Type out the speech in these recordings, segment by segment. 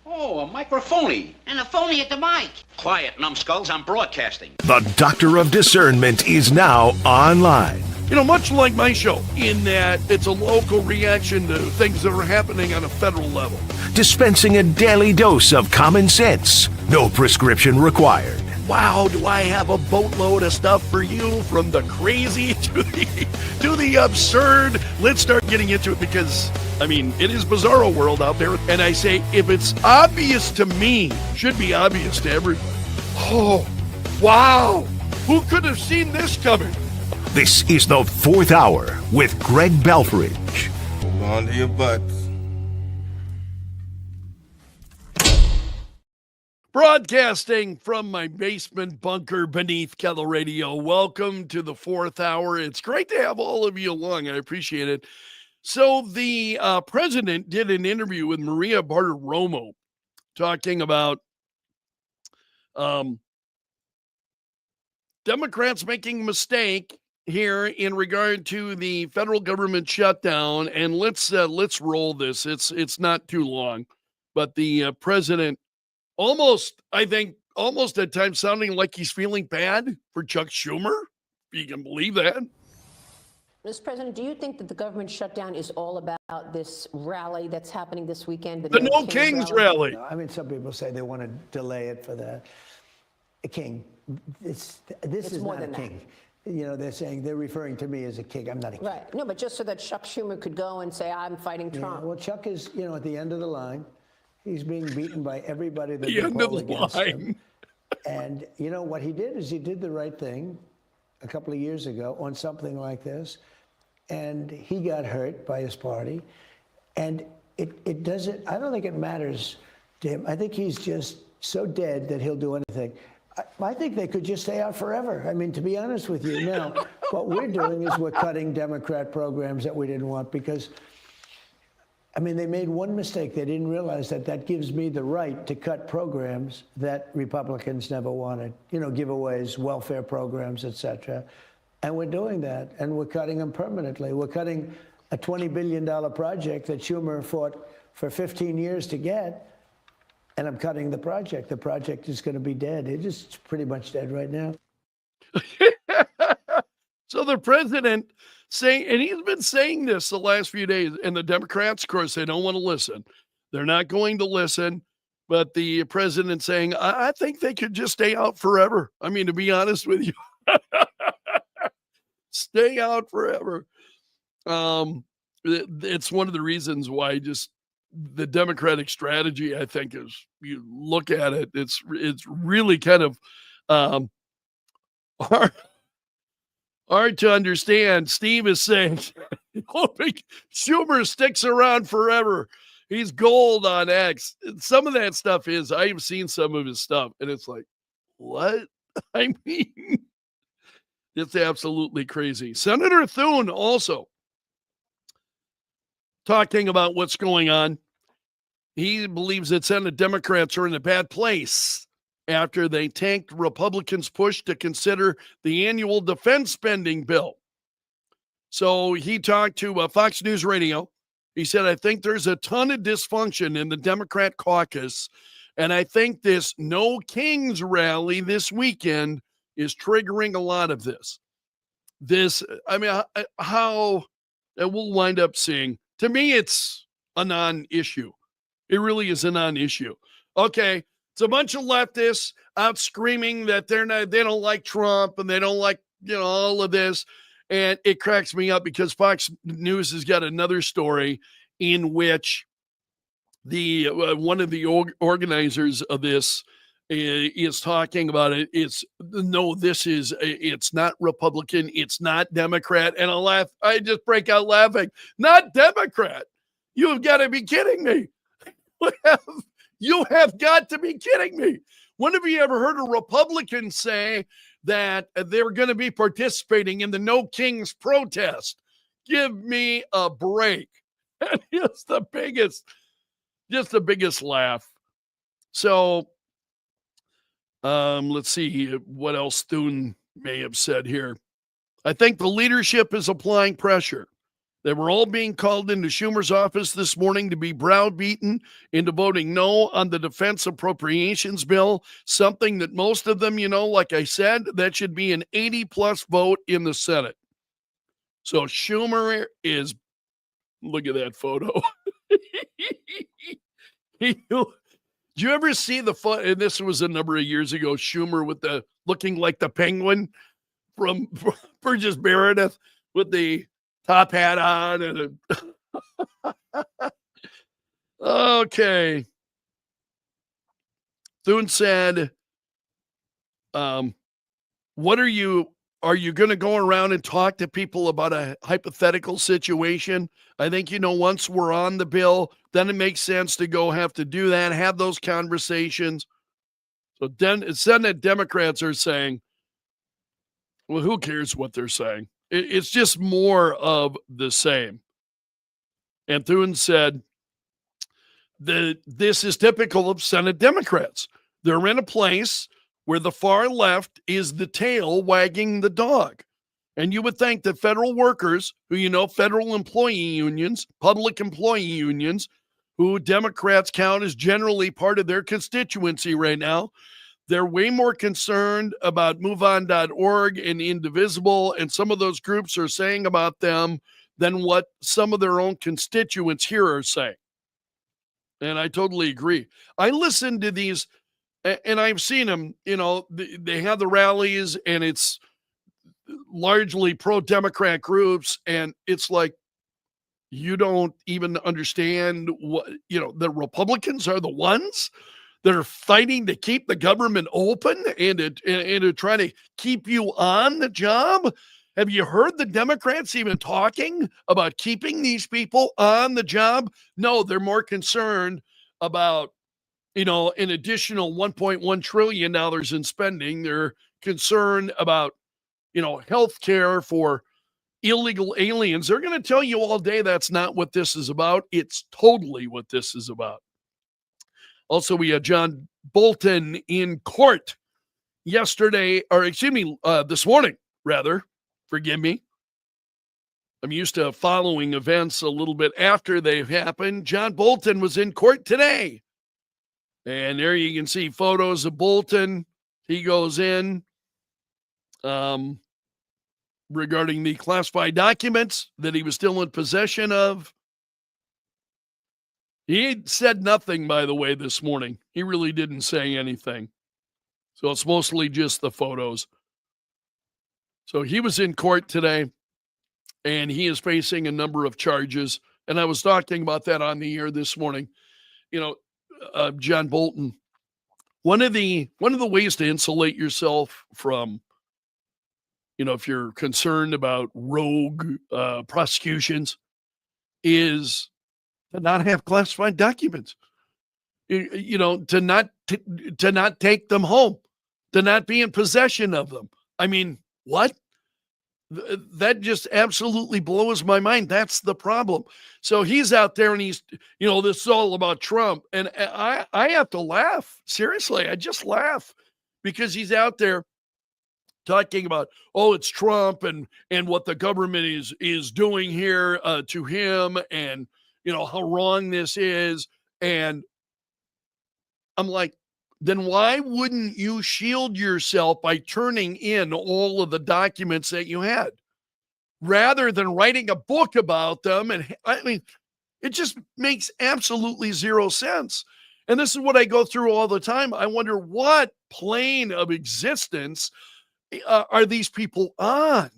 Oh, a microphony. And a phony at the mic. Quiet, numbskulls, I'm broadcasting. The Doctor of Discernment is now online. You know, much like my show, in that it's a local reaction to things that are happening on a federal level. Dispensing a daily dose of common sense. No prescription required. Wow, do I have a boatload of stuff for you, from the crazy to the absurd. Let's start getting into it because, I mean, it is bizarro world out there. And I say, if it's obvious to me, it should be obvious to everybody. Oh, wow. Who could have seen this coming? This is the Fourth Hour with Greg Belfrage. Hold on to your butts. Broadcasting from my basement bunker beneath Kettle Radio. Welcome to the Fourth Hour. It's great to have all of you along. I appreciate it. So the president did an interview with Maria Bartiromo talking about Democrats making a mistake here in regard to the federal government shutdown. And let's roll this. It's not too long, but the president almost at times sounding like he's feeling bad for Chuck Schumer. You can believe that. Mr. President, do you think that the government shutdown is all about this rally that's happening this weekend? The No Kings rally. No, I mean, some people say they want to delay it for the king. This is more not a than king. You know, they're referring to me as a king. I'm not a king. Right. No, but just so that Chuck Schumer could go and say, I'm fighting Trump. Yeah, well, Chuck is, at the end of the line. He's being beaten by everybody that The end of the against line. him. And what he did is he did the right thing a couple of years ago on something like this, and he got hurt by his party. And it doesn't, I don't think it matters to him. I think he's just so dead that he'll do anything. I think they could just stay out forever. I mean, to be honest with you, now, what we're doing is we're cutting Democrat programs that we didn't want because they made one mistake. They didn't realize that gives me the right to cut programs that Republicans never wanted, giveaways, welfare programs, et cetera. And we're doing that, and we're cutting them permanently. We're cutting a $20 billion project that Schumer fought for 15 years to get, and I'm cutting the project. The project is going to be dead. It is pretty much dead right now. So the president saying, and he's been saying this the last few days, and the Democrats, of course, they don't want to listen. They're not going to listen. But the president saying, I think they could just stay out forever. I mean, to be honest with you, stay out forever. It's one of the reasons why just the Democratic strategy, I think, is, you look at it, it's really kind of hard to understand. Steve is saying, hoping Schumer sticks around forever. He's gold on X. Some of that stuff is, I've seen some of his stuff, and it's like, what? I mean, it's absolutely crazy. Senator Thune also talking about what's going on. He believes that Senate Democrats are in a bad place after they tanked Republicans' push to consider the annual defense spending bill. So he talked to Fox News Radio. He said, I think there's a ton of dysfunction in the Democrat caucus, and I think this No Kings rally this weekend is triggering a lot of this. How, and we'll wind up seeing. To me, it's a non-issue. It really is a non-issue. Okay, it's a bunch of leftists out screaming that they don't like Trump and they don't like, all of this. And it cracks me up because Fox News has got another story in which the one of the organizers of this is talking about it. It's not Republican. It's not Democrat. And I laugh. I just break out laughing. Not Democrat. You've got to be kidding me. You have got to be kidding me. When have you ever heard a Republican say that they're going to be participating in the No Kings protest? Give me a break. And it's the biggest laugh. So let's see what else Thune may have said here. I think the leadership is applying pressure. They were all being called into Schumer's office this morning to be browbeaten into voting no on the defense appropriations bill, something that most of them, like I said, that should be an 80-plus vote in the Senate. So Schumer is, look at that photo. Did you ever see the photo? And this was a number of years ago, Schumer with the looking like the penguin from Burgess Meredith with the top hat on and okay. Thune said, what are you going to go around and talk to people about a hypothetical situation? I think, once we're on the bill, then it makes sense to have to do that, have those conversations. So Senate Democrats are saying, well, who cares what they're saying? It's just more of the same. And Thune said that this is typical of Senate Democrats. They're in a place where the far left is the tail wagging the dog. And you would think that federal workers, who federal employee unions, public employee unions, who Democrats count as generally part of their constituency right now, they're way more concerned about MoveOn.org and Indivisible and some of those groups are saying about them than what some of their own constituents here are saying. And I totally agree. I listen to these, and I've seen them, they have the rallies, and it's largely pro-Democrat groups, and it's like, you don't even understand what, the Republicans are the ones that are fighting to keep the government open and to try to keep you on the job. Have you heard the Democrats even talking about keeping these people on the job? No, they're more concerned about, an additional $1.1 trillion in spending. They're concerned about, health care for illegal aliens. They're going to tell you all day that's not what this is about. It's totally what this is about. Also, we had John Bolton in court this morning, rather. Forgive me. I'm used to following events a little bit after they've happened. John Bolton was in court today. And there you can see photos of Bolton. He goes in regarding the classified documents that he was still in possession of. He said nothing, by the way, this morning. He really didn't say anything. So it's mostly just the photos. So he was in court today, and he is facing a number of charges. And I was talking about that on the air this morning. John Bolton, one of the ways to insulate yourself from, if you're concerned about rogue prosecutions, is to not have classified documents, to not take them home, to not be in possession of them. I mean, what? That just absolutely blows my mind. That's the problem. So he's out there and he's, this is all about Trump. And I have to laugh. Seriously, I just laugh because he's out there talking about, it's Trump and what the government is doing here to him and, how wrong this is. And I'm like, then why wouldn't you shield yourself by turning in all of the documents that you had rather than writing a book about them? And I mean, it just makes absolutely zero sense. And this is what I go through all the time. I wonder what plane of existence are these people on?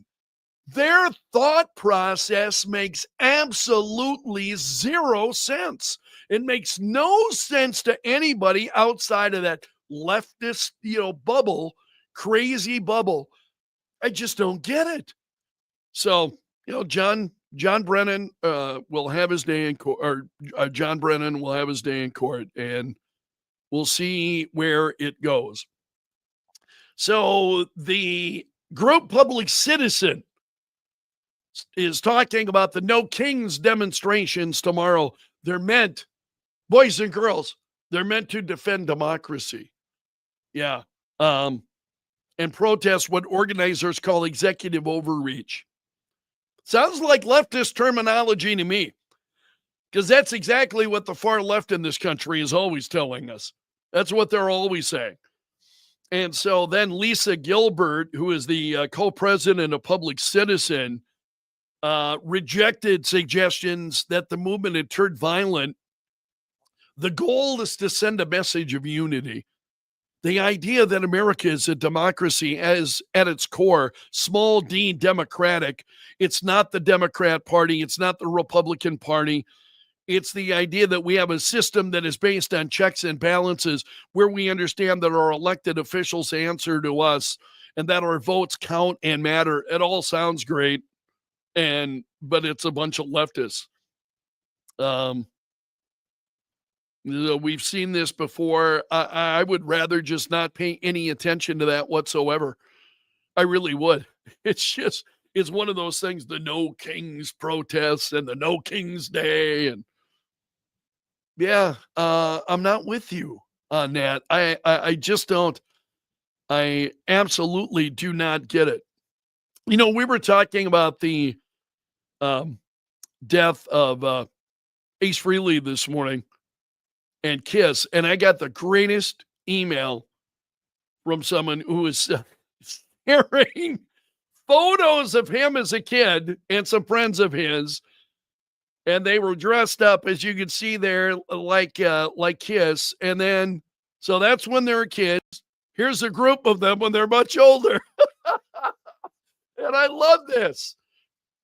Their thought process makes absolutely zero sense. It makes no sense to anybody outside of that leftist, bubble, crazy bubble. I just don't get it. So, John Brennan will have his day in court, or John Brennan will have his day in court, and we'll see where it goes. So the group Public Citizen is talking about the No Kings demonstrations tomorrow. They're meant, boys and girls, they're meant to defend democracy. Yeah. And protest what organizers call executive overreach. Sounds like leftist terminology to me, because that's exactly what the far left in this country is always telling us. That's what they're always saying. And so then Lisa Gilbert, who is the co-president of Public Citizen, rejected suggestions that the movement had turned violent. The goal is to send a message of unity. The idea that America is a democracy as at its core, small d democratic. It's not the Democrat Party. It's not the Republican Party. It's the idea that we have a system that is based on checks and balances, where we understand that our elected officials answer to us and that our votes count and matter. It all sounds great, but it's a bunch of leftists. We've seen this before. I would rather just not pay any attention to that whatsoever. I really would. It's one of those things, the No Kings protests and the No Kings Day. And yeah, I'm not with you on that. I just don't. I absolutely do not get it. We were talking about the death of Ace Frehley this morning and Kiss, and I got the greatest email from someone who was sharing photos of him as a kid and some friends of his, and they were dressed up, as you can see there, like Kiss. And then, so that's when they were kids. Here's a group of them when they're much older. And I love this.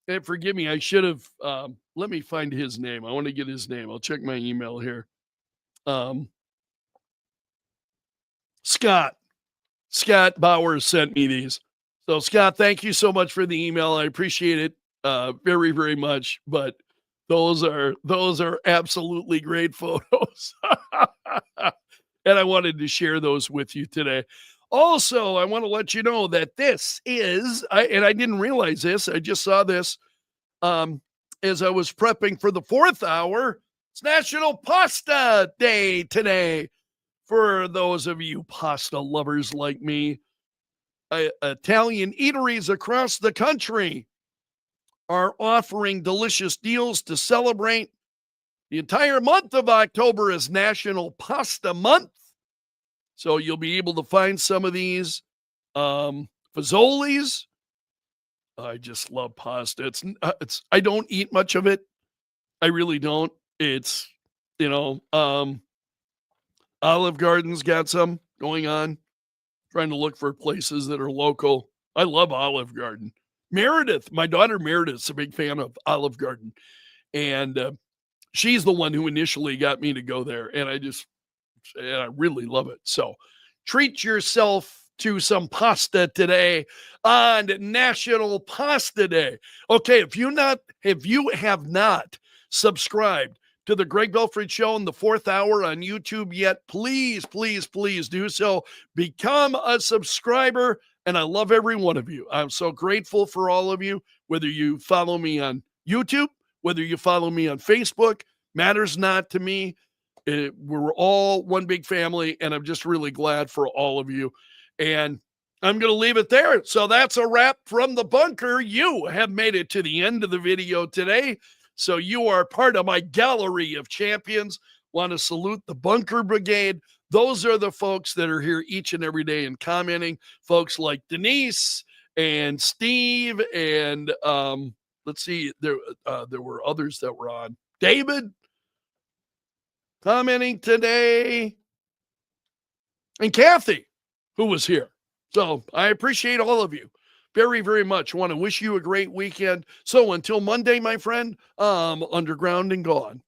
And forgive me, I should have, let me find his name. I want to get his name. I'll check my email here. Scott Bauer sent me these. So Scott, thank you so much for the email. I appreciate it very, very much. But those are absolutely great photos. And I wanted to share those with you today. Also, I want to let you know that this is, and I didn't realize this, I just saw this as I was prepping for the fourth hour. It's National Pasta Day today. For those of you pasta lovers like me, Italian eateries across the country are offering delicious deals to celebrate. The entire month of October is National Pasta Month. So you'll be able to find some of these. Fazoli's. I just love pasta. I don't eat much of it. I really don't. It's, Olive Garden's got some going on. Trying to look for places that are local. I love Olive Garden. Meredith, my daughter Meredith's a big fan of Olive Garden. And she's the one who initially got me to go there. And I really love it. So treat yourself to some pasta today on National Pasta Day. Okay, if you have not subscribed to the Greg Belfrage Show in the fourth hour on YouTube yet, please, please, please do so. Become a subscriber, and I love every one of you. I'm so grateful for all of you, whether you follow me on YouTube, whether you follow me on Facebook, matters not to me. We're all one big family, and I'm just really glad for all of you. And I'm going to leave it there. So that's a wrap from the bunker. You have made it to the end of the video today. So you are part of my gallery of champions. Want to salute the Bunker Brigade. Those are the folks that are here each and every day and commenting. Folks like Denise and Steve and let's see, there were others that were on. David commenting today, and Kathy, who was here. So I appreciate all of you very, very much. I want to wish you a great weekend. So until Monday, my friend, underground and gone.